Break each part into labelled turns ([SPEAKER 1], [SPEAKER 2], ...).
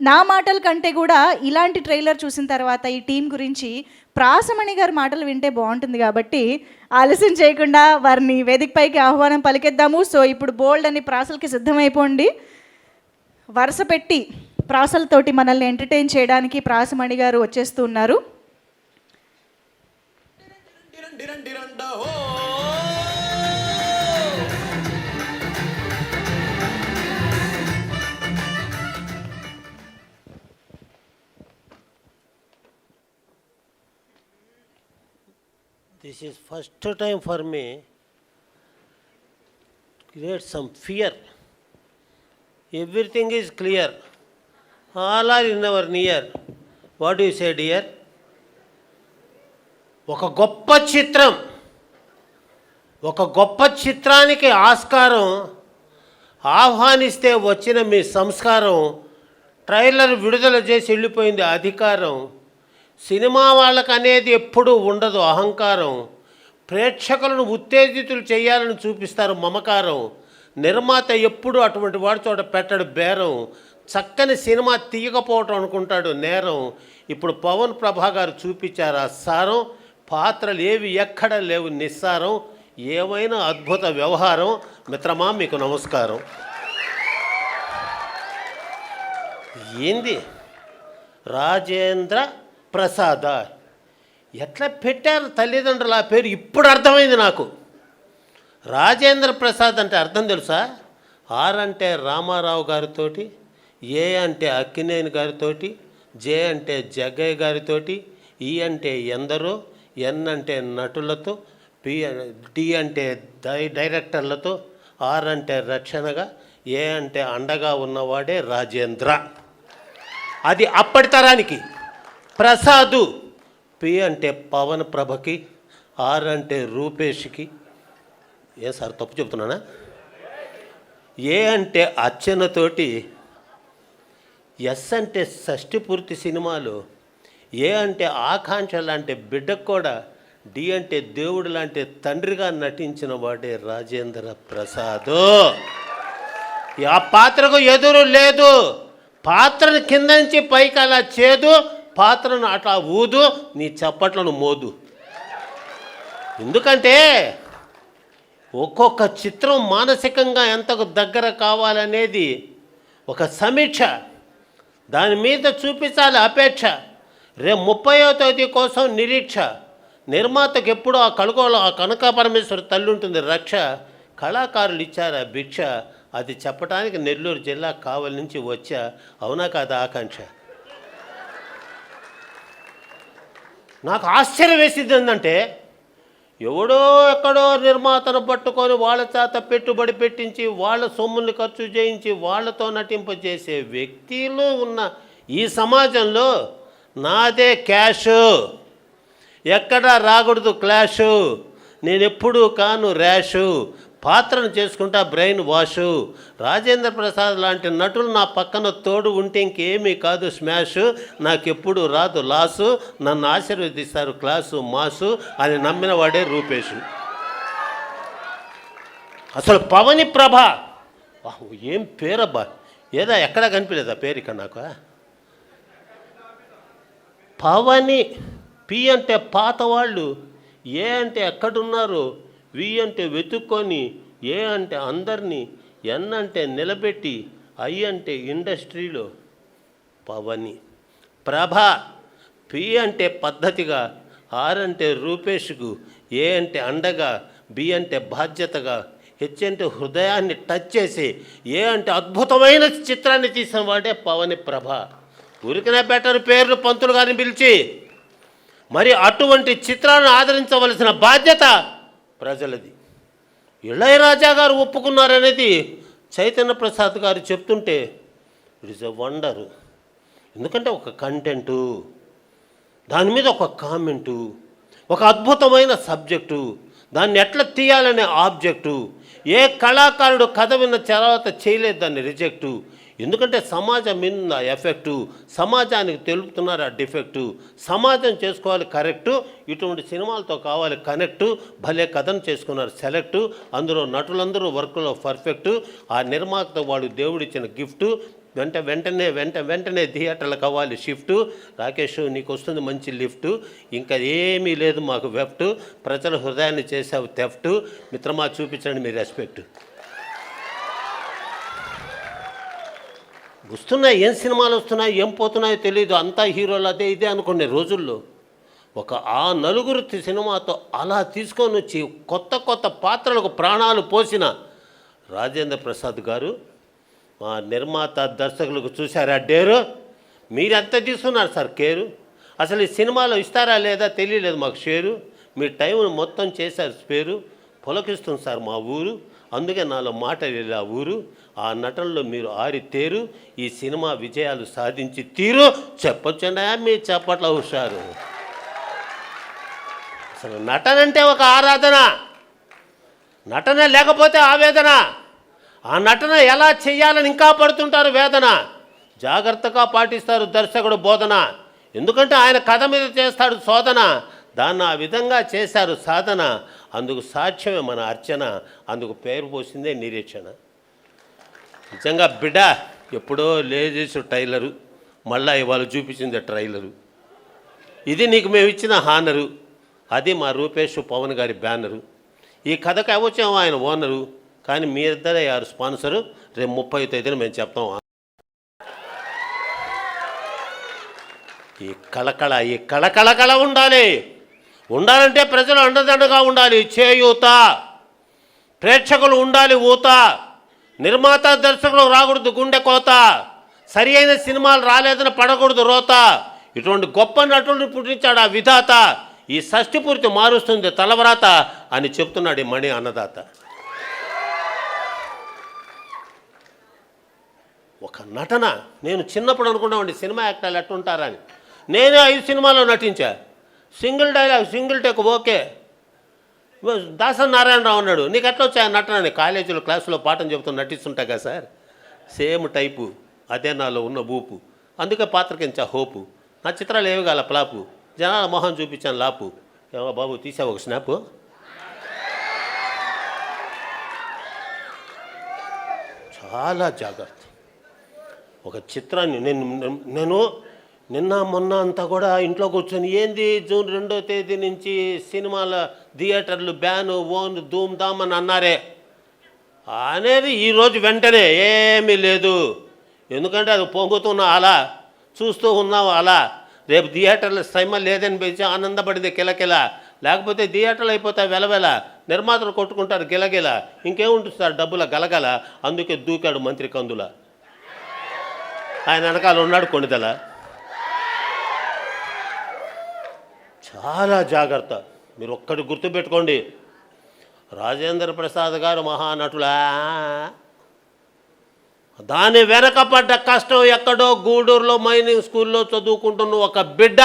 [SPEAKER 1] నా మాటల కంటే కూడా ఇలాంటి ట్రైలర్ చూసిన తర్వాత ఈ టీం గురించి ప్రాసమణి గారి మాటలు వింటే బాగుంటుంది కాబట్టి ఆలస్యం చేయకుండా వారిని వేదికపైకి ఆహ్వానం పలికిద్దాము. సో ఇప్పుడు బోల్డ్ అని ప్రాసలకి సిద్ధమైపోండి. వరుస పెట్టి ప్రాసలతోటి మనల్ని ఎంటర్టైన్ చేయడానికి ప్రాసమణి గారు వచ్చేస్తూ ఉన్నారు.
[SPEAKER 2] This is first time for me to create some fear. Everything is clear. All are in our near. What do you say, dear? ఒక గొప్ప చిత్రానికి ఆస్కారం ఆహ్వానిస్తే వచ్చిన మీ సంస్కారం, ట్రైలర్ విడుదల చేసి వెళ్ళిపోయింది అధికారం. సినిమా వాళ్ళకు అనేది ఎప్పుడూ ఉండదు అహంకారం. ప్రేక్షకులను ఉత్తేజితులు చేయాలని చూపిస్తారు మమకారం. నిర్మాత ఎప్పుడు అటువంటి వాడి చోట పెట్టడు బేరం. చక్కని సినిమా తీయకపోవటం అనుకుంటాడు నేరం. ఇప్పుడు పవన్ ప్రభా గారు చూపించారు ఆ సారం. పాత్రలు ఏవి ఎక్కడ లేవు నిస్సారం. ఏమైనా అద్భుత వ్యవహారం. మిత్రమా మీకు నమస్కారం. ఏంది రాజేంద్ర ప్రసాద్ ఎట్లా పెట్టారు తల్లిదండ్రులు ఆ పేరు ఇప్పుడు అర్థమైంది నాకు. రాజేంద్ర ప్రసాద్ అంటే అర్థం తెలుసా? ఆర్ అంటే రామారావు గారితోటి, ఏ అంటే అక్కినేని గారితోటి, జే అంటే జగ్గయ్య గారితోటి, ఈ అంటే ఎందరో, ఎన్ అంటే నటులతో, డి అంటే డైరెక్టర్లతో, ఆర్ అంటే రక్షణగా, ఏ అంటే అండగా ఉన్నవాడే రాజేంద్ర. అది అప్పటి తరానికి. ప్రసాదు పి అంటే పవన్ ప్రభకి, ఆర్ అంటే రూపేష్కి. ఏ సార్ తప్పు చెప్తున్నానా? ఏ అంటే అర్చనతోటి, ఎస్ అంటే షష్ఠి పూర్తి సినిమాలు, ఏ అంటే ఆకాంక్ష లాంటి బిడ్డకు కూడా, డి అంటే దేవుడు లాంటి తండ్రిగా నటించిన వాడే రాజేంద్ర ప్రసాద్. ఆ పాత్రకు ఎదురు లేదు. పాత్రను కింద నుంచి పైకి అలా చేదు, పాత్రను అట్లా ఊదు, నీ చప్పట్లను మోదు. ఎందుకంటే ఒక్కొక్క చిత్రం మానసికంగా ఎంతకు దగ్గర కావాలనేది ఒక సమీక్ష. దాని మీద చూపించాలి అపేక్ష. రేపు 30వ తేదీ కోసం నిరీక్ష. నిర్మాతకు ఎప్పుడూ ఆ కనుకోలో ఆ కనక పరమేశ్వరి తల్లి ఉంటుంది రక్ష. కళాకారులు ఇచ్చారు ఆ భిక్ష. అది చెప్పడానికి నెల్లూరు జిల్లా కావలి నుంచి వచ్చా. అవునా కాదా ఆకాంక్ష? నాకు ఆశ్చర్యం వేసింది ఏంటంటే, ఎవడో ఎక్కడో నిర్మాతను పట్టుకొని వాళ్ళ చేత పెట్టుబడి పెట్టించి, వాళ్ళ సొమ్ముని ఖర్చు చేయించి, వాళ్ళతో నటింపజేసే వ్యక్తులు ఉన్న ఈ సమాజంలో నాదే క్యాషు, ఎక్కడా రాకూడదు క్లాషు, నేను ఎప్పుడూ కాను ర్యాషు, పాత్రను చేసుకుంటా బ్రెయిన్ వాషు. రాజేంద్ర ప్రసాద్ లాంటి నటులు నా పక్కన తోడు ఉంటే ఇంకేమీ కాదు స్మాషు. నాకెప్పుడు రాదు లాసు, నన్ను ఆశీర్వదిస్తారు క్లాసు మాసు అని నమ్మిన వాడే రూపేషు. అసలు పవని ప్రభ ఏం పేరబ్బా! ఏదా ఎక్కడా కనిపించలేదా పేరు ఇక్కడ నాకు? పవని. పి అంటే పాతవాళ్ళు, ఏ అంటే ఎక్కడున్నారు, వి అంటే వెతుక్కొని, ఏ అంటే అందరినీ, ఎన్ అంటే నిలబెట్టి, ఐ అంటే ఇండస్ట్రీలో పవని. ప్రభ. పి అంటే పద్ధతిగా, ఆర్ అంటే రూపేష్కు, ఏ అంటే అండగా, బి అంటే బాధ్యతగా, హెచ్ అంటే హృదయాన్ని టచ్ చేసి, ఏ అంటే అద్భుతమైన చిత్రాన్ని తీసిన వాడే పవని ప్రభ. ఊరికనే బెటర్ పేర్లు పంతులు గారిని పిలిచి, మరి అటువంటి చిత్రాలను ఆదరించవలసిన బాధ్యత ప్రజలది. ఇళయరాజా గారు ఒప్పుకున్నారనేది చైతన్య ప్రసాద్ గారు చెప్తుంటే ఇట్ ఈస్ ఎ వండరు. ఎందుకంటే ఒక కంటెంటు, దాని మీద ఒక కామెంటు, ఒక అద్భుతమైన సబ్జెక్టు, దాన్ని ఎట్లా తీయాలనే ఆబ్జెక్టు. ఏ కళాకారుడు కథ విన్న తర్వాత చేయలేదు దాన్ని రిజెక్టు. ఎందుకంటే సమాజం మీద ఎఫెక్టు, సమాజానికి తెలుపుతున్నారు ఆ డిఫెక్టు. సమాజం చేసుకోవాలి కరెక్టు, ఇటువంటి సినిమాలతో కావాలి కనెక్టు. భలే కథను చేసుకున్నారు సెలెక్టు. అందులో నటులందరూ వర్క్లో పర్ఫెక్టు. ఆ నిర్మాత వాడు దేవుడిచ్చిన గిఫ్టు. వెంటనే థియేటర్లకు అవ్వాలి షిఫ్ట్. రాకేష్ నీకు వస్తుంది మంచి లిఫ్ట్, ఇంకా ఏమీ లేదు మాకు వెఫ్ట్, ప్రజల హృదయాన్ని చేసావు థెఫ్ట్, మిత్రమా చూపించండి మీ రెస్పెక్ట్. వస్తున్నాయి, ఏం సినిమాలు వస్తున్నాయి, ఏం పోతున్నాయో తెలియదు, అంతా హీరోలు అదే ఇదే అనుకునే రోజుల్లో ఆ నలుగురు సినిమాతో అలా తీసుకొని వచ్చి కొత్త పాత్రలకు ప్రాణాలు పోసిన రాజేంద్ర ప్రసాద్ గారు, మా నిర్మాత దర్శకులకు చూసారా డేరు? మీరెంత తీసుకున్నారు సార్ కేరు? అసలు ఈ సినిమాలో ఇస్తారా లేదా తెలియలేదు మాకు షేరు. మీ టైంను మొత్తం చేశారు స్పేరు. పొలకిస్తుంది సార్ మా ఊరు, అందుకే నాలో మాట వెళ్ళి ఆ ఊరు. ఆ నటనలో మీరు ఆరితేరు, ఈ సినిమా విజయాలు సాధించి తీరు. చెప్పొచ్చుండా మీ చప్పట్ల హుషారు. అసలు నటన అంటే ఒక ఆరాధన, నటన లేకపోతే ఆవేదన. ఆ నటన ఎలా చెయ్యాలని ఇంకా పడుతుంటారు వేదన. జాగ్రత్తగా పాటిస్తారు దర్శకుడు బోధన, ఎందుకంటే ఆయన కథ మీద చేస్తాడు శోధన. దాన్ని ఆ విధంగా చేశారు సాధన, అందుకు సాక్ష్యమే మన అర్చన, అందుకు పేరు పోసిందే నిరీక్షణ. నిజంగా బిడ్డ ఎప్పుడో లేజేసు టైలరు, మళ్ళా ఇవాళ చూపించింది ట్రైలరు. ఇది నీకు మేము ఇచ్చిన హానరు, అది మా రూపేష్ పవన్ గారి బ్యానరు. ఈ కథకు అవచ్చాము ఆయన ఓనరు, కానీ మీ ఇద్దరే యారు స్పాన్సరు. రేపు 30వ తేదీన మేము చెప్తాం. ఈ కళ ఉండాలంటే ప్రజలు అండదండగా ఉండాలి, చేయూత, ప్రేక్షకులు ఉండాలి ఊత, నిర్మాత దర్శకులు రాకూడదు గుండె కోత, సరి అయిన సినిమాలు రాలేదని పడకూడదు రోత. ఇటువంటి గొప్ప నటుడిని పుట్టించాడు ఆ విధాత. ఈ షష్ఠి పూర్తి మారుస్తుంది తలవరాత అని చెప్తున్నాడు ఈ మణి అన్నదాత. ఒక నటన, నేను చిన్నప్పుడు అనుకున్నామండి సినిమా యాక్టర్లు ఎట్టుంటారని. నేనే 5 సినిమాల్లో నటించా, single dialogue single take okay. Dasan Narayana Rao అన్నాడు, నీకు ఎట్లా వచ్చా నటన అని. కాలేజీలో క్లాసులో పాఠం చెబుతూ నటిస్తుంటా కదా సార్, సేమ్ టైపు, అదే నాలో ఉన్న ఊపు, అందుకే పాత్రకించా హోపు. నా చిత్రాలు ఏవి కాల ప్లాపు, జనాల మొహం చూపించాను లాపు. ఏమో బాబు తీసావు ఒక స్నాపు. చాలా జాగ్రత్త. ఒక చిత్రాన్ని నేను నిన్న మొన్న అంతా కూడా ఇంట్లో కూర్చొని ఏంది జూన్ 2వ తేదీ నుంచి సినిమాల థియేటర్లు బ్యాను ఓన్ ధూమ్ ధామ్ అని అన్నారే అనేది ఈరోజు వెంటనే ఏమీ లేదు. ఎందుకంటే అది పొంగుతున్నా అలా, చూస్తూ ఉన్నావు అలా. రేపు థియేటర్ల శ్రమ లేదని పెంచి ఆనందపడింది కిలకిల, లేకపోతే థియేటర్లు అయిపోతాయి వెలవెల, నిర్మాతలు కొట్టుకుంటారు గిలగిల, ఇంకేముంటుంది సార్ డబ్బుల గలగల. అందుకే దూకాడు మంత్రి కందుల, ఆయన వెనకాల ఉన్నాడు కొణిదల. చాలా జాగ్రత్త. మీరు ఒక్కటి గుర్తుపెట్టుకోండి, రాజేంద్ర ప్రసాద్ గారు మహానటులా, దాని వెనకపడ్డ కష్టం ఎక్కడో గూడూరులో మైనింగ్ స్కూల్లో చదువుకుంటున్న ఒక బిడ్డ.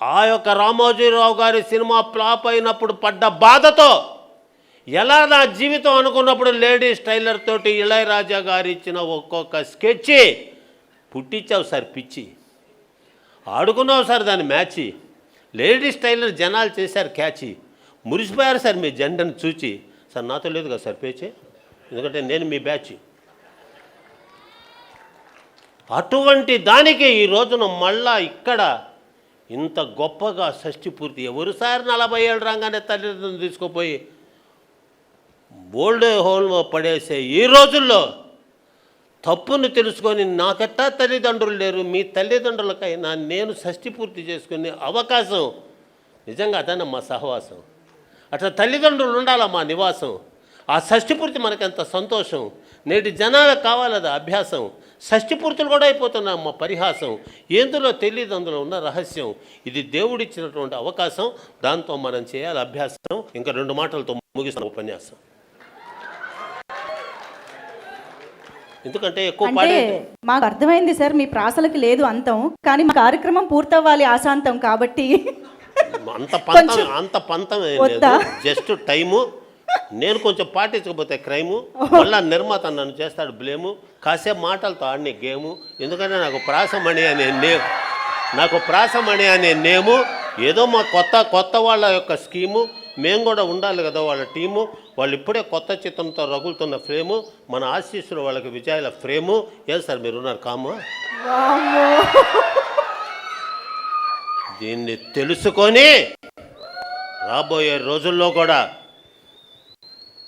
[SPEAKER 2] ఆ యొక్క రామోజీరావు గారి సినిమా ఫ్లాప్ అయినప్పుడు పడ్డ బాధతో, ఎలా నా జీవితం అనుకున్నప్పుడు లేడీస్ టైలర్ తోటి ఇళయరాజా గారు ఇచ్చిన ఒక్కొక్క స్కెచ్ పుట్టించావు సార్ పిచ్చి, ఆడుకున్నావు సార్ దాన్ని మ్యాచి. లేడీస్ టైలర్ జనాలు చేశారు క్యాచి, మురిసిపోయారు సార్ మీ జెండను చూచి. సార్ నాతో లేదు కదా సార్ పేచే, ఎందుకంటే నేను మీ బ్యాచ్. అటువంటి దానికి ఈ రోజున మళ్ళా ఇక్కడ ఇంత గొప్పగా షష్ఠి పూర్తి. ఎవరు సార్ 40 ఏళ్ళు రాగానే తల్లిదండ్రులను తీసుకుపోయి ఓల్డ్ హోమ్లో పడేసే ఈ రోజుల్లో తప్పును తెలుసుకొని నాకెట్టా తల్లిదండ్రులు లేరు, మీ తల్లిదండ్రులకైనా నేను షష్ఠి పూర్తి చేసుకునే అవకాశం, నిజంగా అదన్న మా సహవాసం. అట్లా తల్లిదండ్రులు ఉండాలా మా నివాసం. ఆ షష్ఠిపూర్తి మనకెంత సంతోషం. నేటి జనాలకు కావాలది అభ్యాసం. షష్ఠిపూర్తులు కూడా అయిపోతున్నాం మా పరిహాసం. ఎందులో తెలియదు అందులో ఉన్న రహస్యం. ఇది దేవుడిచ్చినటువంటి అవకాశం, దాంతో మనం చేయాలి అభ్యాసం. ఇంకా 2 మాటలతో ముగిస్తాం ఉపన్యాసం. ఎందుకంటే ఎక్కువ
[SPEAKER 1] అంటే మాకు అర్థమైంది సార్, మీ ప్రాసలకు లేదు అంతం, కానీ మా కార్యక్రమం పూర్తవ్వాలి ఆశాంతం కాబట్టి
[SPEAKER 2] అంత పంతం లేదు, జస్ట్ టైము. నేను కొంచెం పాటించకపోతే క్రైము, మళ్ళా నిర్మాత నన్ను చేస్తాడు బ్లేము. కాసేపు మాటలతో ఆడినే గేము. ఎందుకంటే నాకు ప్రాసమణి అనే నేము ఏదో మా కొత్త వాళ్ళ యొక్క స్కీము. మేము కూడా ఉండాలి కదా వాళ్ళ టీము. వాళ్ళు ఇప్పుడే కొత్త చిత్రంతో రగులుతున్న ఫ్రేము, మన ఆశీస్సులు వాళ్ళకి విజయాల ఫ్రేము. ఏం సార్ మీరు ఉన్నారు కాము? దీన్ని తెలుసుకొని రాబోయే రోజుల్లో కూడా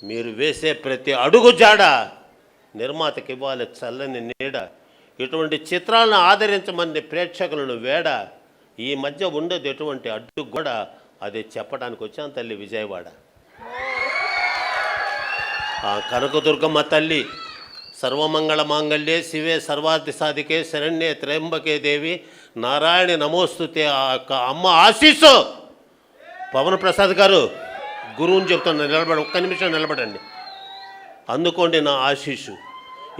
[SPEAKER 2] మీరు వేసే ప్రతి అడుగు జాడ నిర్మాతకి ఇవ్వాలి చల్లని నీడ. ఇటువంటి చిత్రాలను ఆదరించమని ప్రేక్షకులను వేడ. ఈ మధ్య ఉండేది ఎటువంటి అడ్డు కూడా అదే చెప్పడానికి వచ్చాను తల్లి విజయవాడ. ఆ కనకదుర్గమ్మ తల్లి సర్వమంగళ మాంగళ్యే శివే సర్వార్థ సాధికే శరణ్యే త్రయంబకే దేవి నారాయణ నమోస్తుతే. ఆ అమ్మ ఆశీస్సు. పవన్ ప్రసాద్ గారు గురువుని చెప్తున్నా, నిలబడి ఒక్క నిమిషం నిలబడండి. అందుకోండి నా ఆశీస్సు.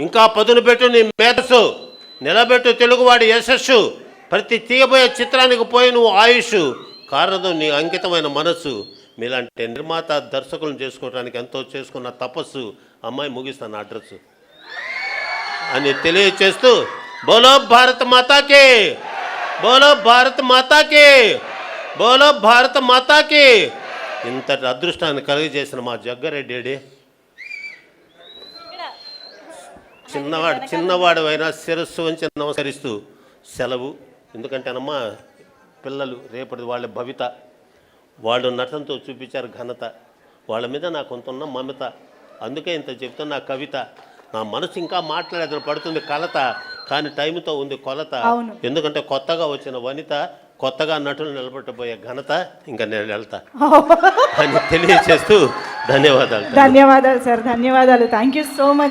[SPEAKER 2] ఇంకా పదును పెట్టు నీ మేధస్సు, నిలబెట్టు తెలుగువాడి యశస్సు. ప్రతి తీయబోయే చిత్రానికి పోయి నువ్వు ఆయుష్ కారణం నీ అంకితమైన మనస్సు. మీలాంటి నిర్మాత దర్శకులను చేసుకోవడానికి ఎంతో చేసుకున్న తపస్సు. అమ్మాయి ముగిస్తాను అడ్రస్ అని తెలియచేస్తూ బోలో భారత్ మాతాకి, బోలో భారత్ మాతాకి, బోలో భారత్ మాతాకి. ఇంతటి అదృష్టాన్ని కలిగజేసిన మా జగ్గారెడ్డి చిన్నవాడు అయినా శిరస్సు వంచి నమస్కరిస్తూ సెలవు. ఎందుకంటేనమ్మా పిల్లలు రేపటి వాళ్ళ భవిత, వాళ్ళు నటనతో చూపించారు ఘనత. వాళ్ళ మీద నాకు కొంత ఉన్న మమత. అందుకే ఇంత చెప్తున్న కవిత. నా మనసు ఇంకా మాట్లాడేదని పడుతుంది కలత, కానీ టైంతో ఉంది కొలత. ఎందుకంటే కొత్తగా వచ్చిన వనిత, కొత్తగా నటులు నిలబెట్టబోయే ఘనత ఇంకా నేను వెళ్తా అని తెలియచేస్తూ ధన్యవాదాలు.
[SPEAKER 1] ధన్యవాదాలు సార్, ధన్యవాదాలు. Thank you so much.